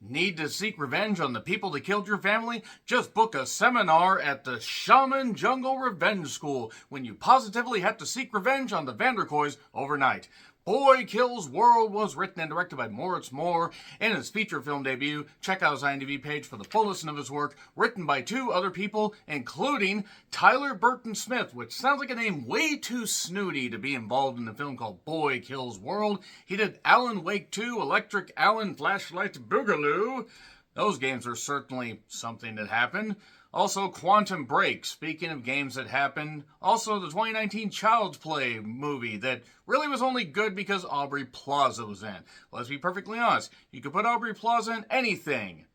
Need to seek revenge on the people that killed your family? Just book a seminar at the Shaman Jungle Revenge School when you positively have to seek revenge on the Vanderkoys overnight. Boy Kills World was written and directed by Moritz Moore. In his feature film debut, check out his IMDb page for the full list of his work, written by two other people, including Tyler Burton Smith, which sounds like a name way too snooty to be involved in a film called Boy Kills World. He did Alan Wake 2, Electric Alan Flashlight Boogaloo. Those games are certainly something that happened. Also, Quantum Break, speaking of games that happened. Also, the 2019 Child's Play movie that really was only good because Aubrey Plaza was in. Let's be perfectly honest, you could put Aubrey Plaza in anything.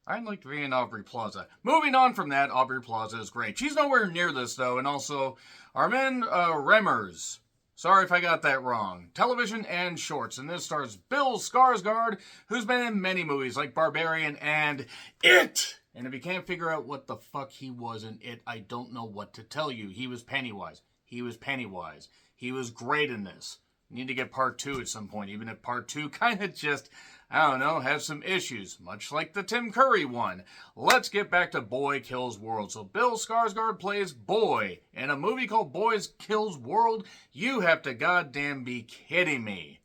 I'd like to be in Aubrey Plaza. Moving on from that, Aubrey Plaza is great. She's nowhere near this, though, and also Armin Remmers. Sorry if I got that wrong. Television and shorts, and this stars Bill Skarsgård, who's been in many movies like Barbarian and It! And if you can't figure out what the fuck he was in It, I don't know what to tell you. He was Pennywise. He was Pennywise. He was great in this. Need to get part 2 at some point, even if part 2 kind of just, I don't know, has some issues, much like the Tim Curry one. Let's get back to Boy Kills World. So Bill Skarsgård plays Boy in a movie called Boy Kills World. You have to goddamn be kidding me.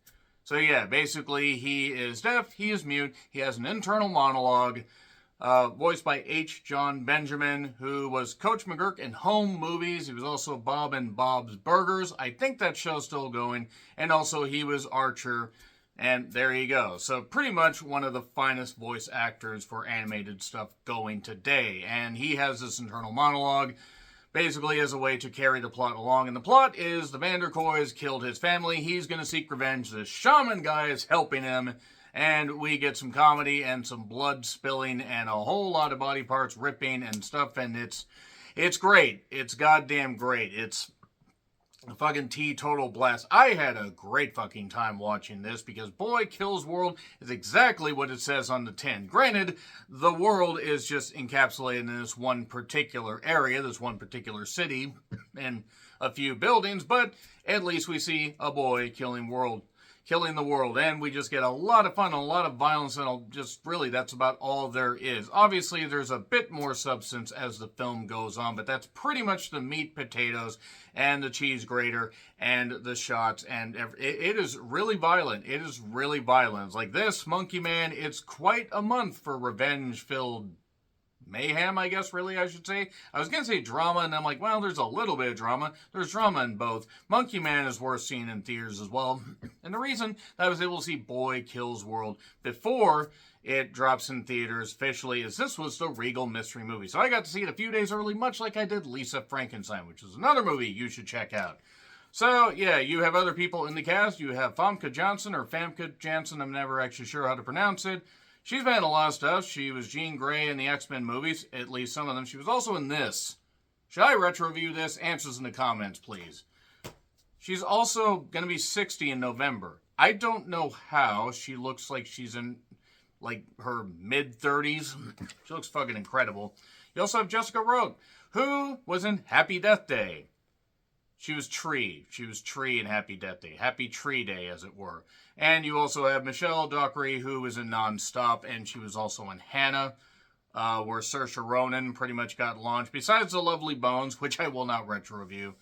So yeah, basically he is deaf, he is mute, he has an internal monologue, voiced by H. Jon Benjamin, who was Coach McGurk in Home movies. He was also Bob and Bob's Burgers. I think that show's still going. And also he was Archer. And there you go. So pretty much one of the finest voice actors for animated stuff going today. And he has this internal monologue basically as a way to carry the plot along. And the plot is the Vanderkoys killed his family. He's going to seek revenge. The shaman guy is helping him. And we get some comedy and some blood spilling and a whole lot of body parts ripping and stuff. And it's great. It's goddamn great. It's a fucking teetotal blast. I had a great fucking time watching this because Boy Kills World is exactly what it says on the tin. Granted, the world is just encapsulated in this one particular area, this one particular city, and a few buildings, but at least we see a boy killing the world, and we just get a lot of fun, a lot of violence, and just really that's about all there is. Obviously, there's a bit more substance as the film goes on, but that's pretty much the meat, potatoes, and the cheese grater, and the shots, and it is really violent. It is really violent. It's like this, Monkey Man, it's quite a month for revenge-filled mayhem, I guess, really, I should say. I was going to say drama, and I'm like, well, there's a little bit of drama. There's drama in both. Monkey Man is worth seeing in theaters as well. And the reason that I was able to see Boy Kills World before it drops in theaters officially is this was the Regal Mystery movie. So I got to see it a few days early, much like I did Lisa Frankenstein, which is another movie you should check out. So, yeah, you have other people in the cast. You have Famke Janssen, or Famke Janssen, I'm never actually sure how to pronounce it. She's been in a lot of stuff. She was Jean Grey in the X-Men movies, at least some of them. She was also in this. Should I retro-review this? Answers in the comments, please. She's also going to be 60 in November. I don't know how. She looks like she's in, like, her mid-30s. She looks fucking incredible. You also have Jessica Rogue, who was in Happy Death Day. She was Tree. She was Tree in Happy Death Day. Happy Tree Day, as it were. And you also have Michelle Dockery, who was in Non-Stop, and she was also in Hannah, where Saoirse Ronan pretty much got launched, besides The Lovely Bones, which I will not retro-review.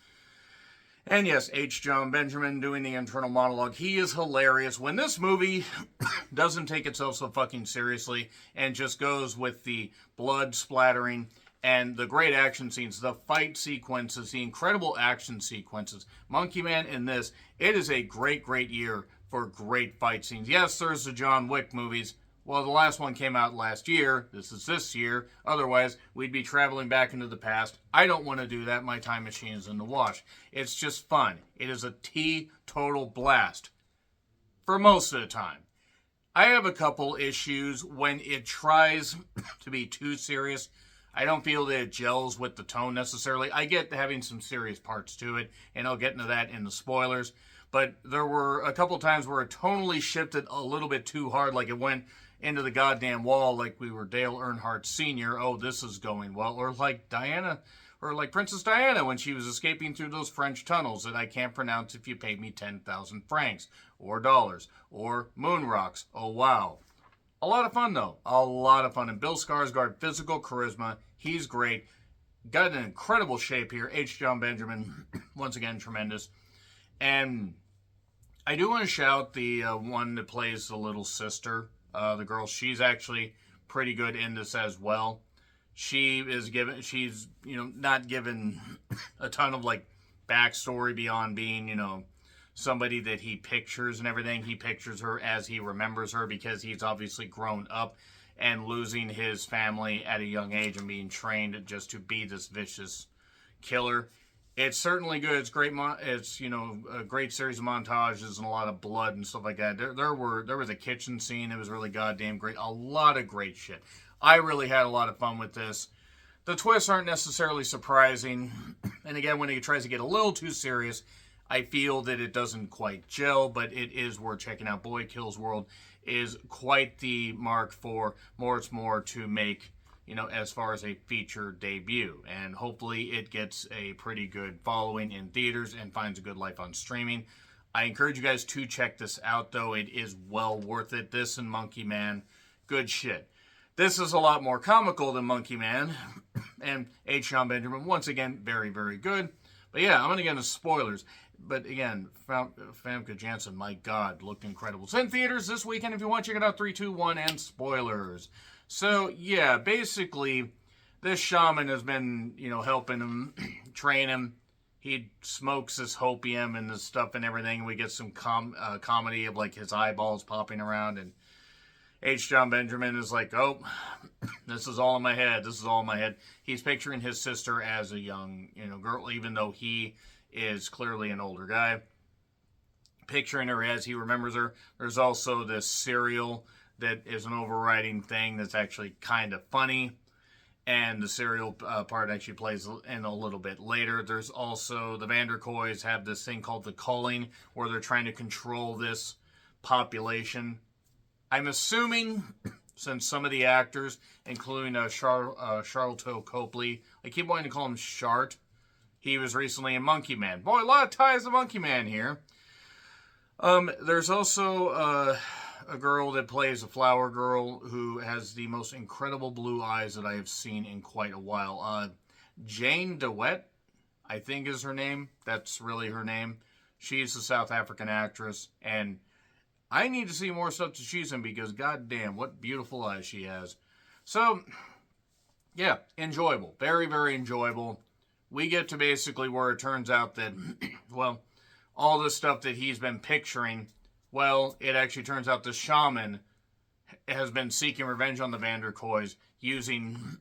And yes, H. Jon Benjamin doing the internal monologue. He is hilarious. When this movie doesn't take itself so fucking seriously and just goes with the blood splattering and the great action scenes, the fight sequences, the incredible action sequences. Monkey Man in this, it is a great, great year for great fight scenes. Yes, there's the John Wick movies. Well, the last one came out last year. This is this year. Otherwise, we'd be traveling back into the past. I don't want to do that. My time machine is in the wash. It's just fun. It is a total blast. For most of the time. I have a couple issues when it tries to be too serious. I don't feel that it gels with the tone necessarily. I get having some serious parts to it, and I'll get into that in the spoilers. But there were a couple times where it tonally shifted a little bit too hard, like it went into the goddamn wall, like we were Dale Earnhardt Sr. Oh, this is going well. Or like Diana, or like Princess Diana when she was escaping through those French tunnels that I can't pronounce if you paid me 10,000 francs, or dollars, or moon rocks. Oh, wow. A lot of fun, though. A lot of fun. And Bill Skarsgård, physical charisma. He's great. Got an incredible shape here. H. Jon Benjamin, once again, tremendous. And I do want to shout the one that plays the little sister, the girl. She's actually pretty good in this as well. She's not given a ton of like backstory beyond being, somebody that he pictures and everything. He pictures her as he remembers her because he's obviously grown up and losing his family at a young age and being trained just to be this vicious killer. It's certainly good. It's great. It's a great series of montages and a lot of blood and stuff like that. There was a kitchen scene. It was really goddamn great. A lot of great shit. I really had a lot of fun with this. The twists aren't necessarily surprising, and again, when it tries to get a little too serious, I feel that it doesn't quite gel. But it is worth checking out. Boy Kills World is quite the mark for Moritz Moore to make, as far as a feature debut. And hopefully it gets a pretty good following in theaters and finds a good life on streaming. I encourage you guys to check this out, though. It is well worth it. This and Monkey Man, good shit. This is a lot more comical than Monkey Man. And H. Jon Benjamin, once again, very, very good. But yeah, I'm going to get into spoilers. But again, Famke Janssen, my God, looked incredible. It's in theaters this weekend if you want. Check it out. 3, 2, 1, and spoilers. So, yeah, basically, this shaman has been, helping him, train him. He smokes this hopium and this stuff and everything. We get some comedy of, like, his eyeballs popping around. And H. Jon Benjamin is like, oh, this is all in my head. This is all in my head. He's picturing his sister as a young, girl, even though he is clearly an older guy. Picturing her as he remembers her. There's also this cereal that is an overriding thing that's actually kind of funny. And the cereal part actually plays in a little bit later. There's also the Vanderkoys have this thing called the culling, where they're trying to control this population. I'm assuming, since some of the actors, including Charlton Copley, I keep wanting to call him Shart. He was recently in Monkey Man. Boy, a lot of ties to Monkey Man here. There's also a girl that plays a flower girl who has the most incredible blue eyes that I have seen in quite a while. Jane DeWitt, I think is her name. That's really her name. She's a South African actress, and I need to see more stuff that she's in because goddamn, what beautiful eyes she has. So, yeah, enjoyable. Very, very enjoyable. We get to basically where it turns out that, well, all the stuff that he's been picturing, well, it actually turns out the shaman has been seeking revenge on the Vanderkoys using,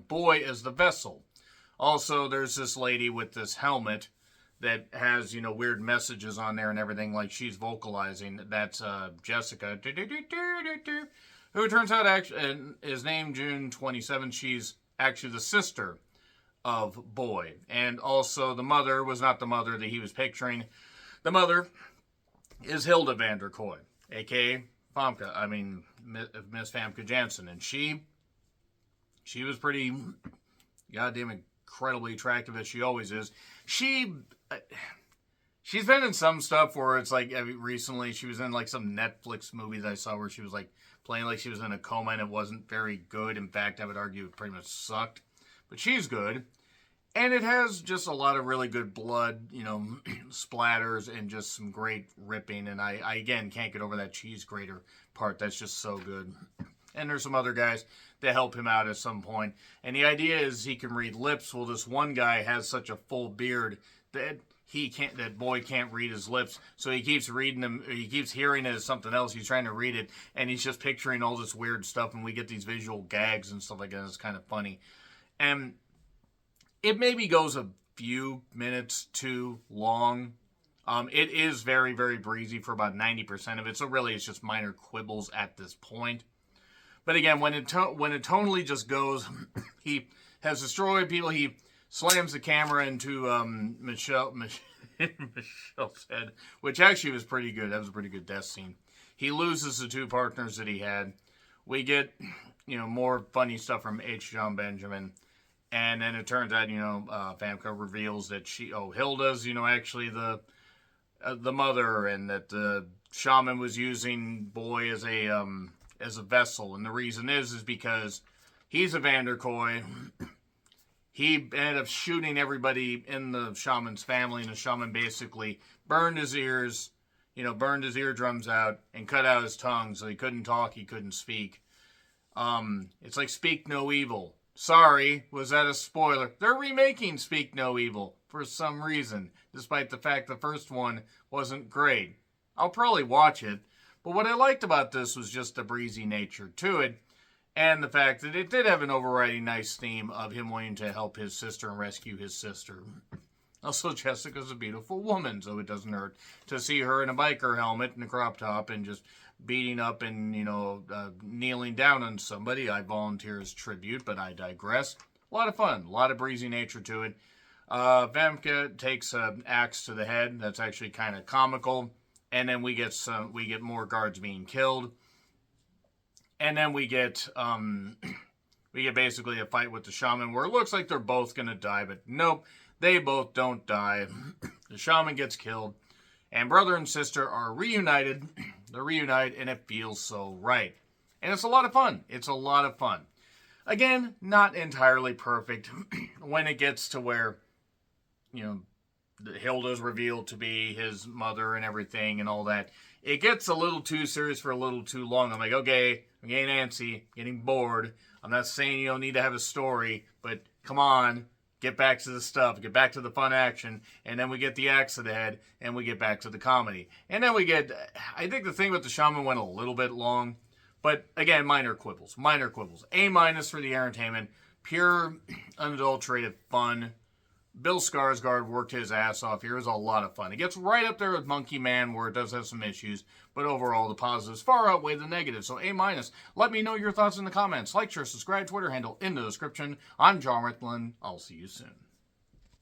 Boy as the vessel. Also, there's this lady with this helmet that has, weird messages on there and everything, like she's vocalizing. That's Jessica, who turns out actually is named June 27th. She's actually the sister of Boy. And also the mother was not the mother that he was picturing. The mother is Hilda Vanderkoy, a.k.a. Miss Famke Janssen. And she was pretty goddamn incredibly attractive, as she always is. She's been in some stuff where it's like, recently she was in like some Netflix movie that I saw where she was like playing like she was in a coma and it wasn't very good. In fact, I would argue it pretty much sucked. But she's good. And it has just a lot of really good blood, splatters and just some great ripping. And I again, can't get over that cheese grater part. That's just so good. And there's some other guys that help him out at some point. And the idea is he can read lips. Well, this one guy has such a full beard that that Boy can't read his lips. So he keeps reading them. He keeps hearing it as something else. He's trying to read it. And he's just picturing all this weird stuff. And we get these visual gags and stuff like that. It's kind of funny. And it maybe goes a few minutes too long. It is very, very breezy for about 90% of it. So really it's just minor quibbles at this point. But again, when it tonally just goes, he has destroyed people. He slams the camera into Michelle's head, which actually was pretty good. That was a pretty good death scene. He loses the two partners that he had. We get, more funny stuff from H. Jon Benjamin. And then it turns out, Famke reveals that Hilda's, actually the mother, and that the shaman was using Boy as a as a vessel. And the reason is because he's a Vanderkoy. He ended up shooting everybody in the shaman's family, and the shaman basically burned his ears, burned his eardrums out and cut out his tongue so he couldn't talk, he couldn't speak. It's like Speak No Evil. Sorry, was that a spoiler? They're remaking Speak No Evil for some reason, despite the fact the first one wasn't great. I'll probably watch it, but what I liked about this was just the breezy nature to it, and the fact that it did have an overriding nice theme of him wanting to help his sister and rescue his sister. Also, Jessica's a beautiful woman, so it doesn't hurt to see her in a biker helmet and a crop top and just beating up and, kneeling down on somebody. I volunteer as tribute, but I digress. A lot of fun, a lot of breezy nature to it. Vamka takes an axe to the head. That's actually kind of comical. And then we get more guards being killed. And then we get basically a fight with the shaman where it looks like they're both going to die, but nope, they both don't die. The shaman gets killed, and brother and sister are reunited. They reunite, and it feels so right. And it's a lot of fun. It's a lot of fun. Again, not entirely perfect when it gets to where, Hilda's revealed to be his mother and everything and all that. It gets a little too serious for a little too long. I'm like, okay, I'm getting antsy, getting bored. I'm not saying you don't need to have a story, but come on, get back to the stuff, get back to the fun action, and then we get the axe to the head, and we get back to the comedy. And then I think the thing with the shaman went a little bit long, but again, minor quibbles. A- for the entertainment, pure, unadulterated fun. Bill Skarsgård worked his ass off here. It was a lot of fun. It gets right up there with Monkey Man, where it does have some issues, but overall the positives far outweigh the negatives. So A-. Let me know your thoughts in the comments. Like, share, subscribe, Twitter handle in the description. I'm John Rickland. I'll see you soon.